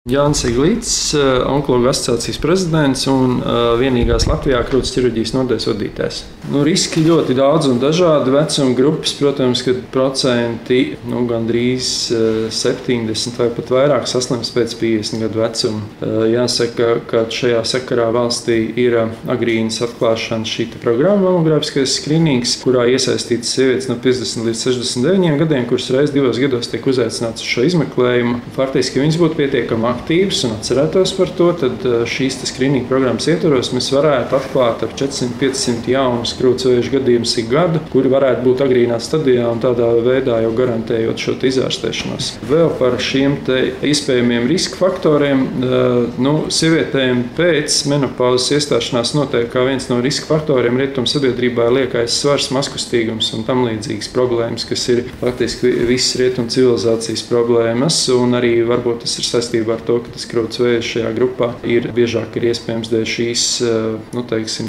Jānis Iglīts, onkologu asociācijas prezidents un vienīgās Latvijā krūts ķirurģijas nodaļas vadītājs. Riski ļoti daudz un dažādi. Vecuma grupas, protams, kad procenti gandrīz 70 vai pat vairāk saslims pēc 50 gadu vecuma. Jāsaka, ka šajā sakarā valstī ir agrīnas atklāšanas šī programma mamogrāfiskais skrīnings, kurā iesaistītas sievietes no 50 līdz 69 gadiem, kuras reiz 2 gados tiek uzaicinātas uz šo izmeklējumu. Faktiski, ja viņas būtu pietiekami aktīvas un atcerētos par to, tad šīs skrīninga programmas ietvaros mēs varētu atklāt ap 400-500 jaunus krūtsvēža gadījumus ik gadu, kuri varētu būt agrīnā stadijā un tādā veidā jau garantējot šo izārstēšanos. Vēl par šiem iespējamiem riska faktoriem. Sievietēm pēc menopauzes iestāšanās noteikti kā viens no riska faktoriem rietumu sabiedrībā ir liekais svars, mazkustīgums un tam līdzīgas problēmas, kas ir faktiski visas rietumu civilizācijas problēmas, un arī varbūt tas ir saistībā ar to, ka tas krūtsvējs šajā grupā ir biežāk iespējams dēļ šīs,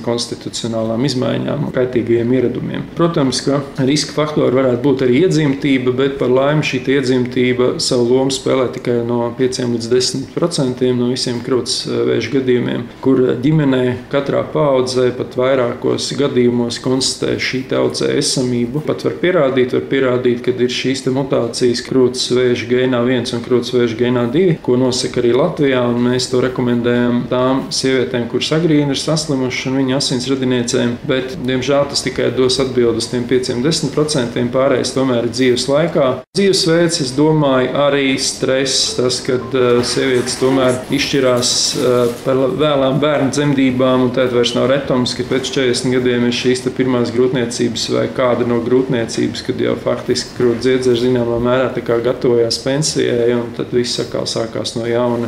konstitucionālām izmaiņām un kaitīgajiem ieradumiem. Protams, ka riska faktori varētu būt arī iedzimtība, bet par laimi šī iedzimtība savu lomu spēlē tikai no 5 līdz 10% no visiem krūtsvēža gadījumiem, kur ģimenē katrā paaudzē pat vairākos gadījumos konstatē šī audzē esamību. Pat var pierādīt, ka ir šīs mutācijas krūtsvēža gēnā 1 un krūtsvēža gēnā 2, ko nosaka arī Latvijā, un mēs to rekomendējam tām sievietēm, kuras agrīni ir saslimušas un viņu asins radiniecēm, bet, diemžēl, tas tikai dos atbildi uz tiem 5–10%, pārējais tomēr ir dzīves laikā. Dzīvesveids, es domāju, arī stress, tas, kad sievietes tomēr izšķirās par vēlām bērnu dzemdībām, un tad vairs nav retums, ka pēc 40 gadiem ir šīs pirmās grūtniecības vai kāda no grūtniecības, kad jau faktiski krūtdziedzers zināmā mērā gatavojās pensijai, un tad viss atkal sākās no jauna.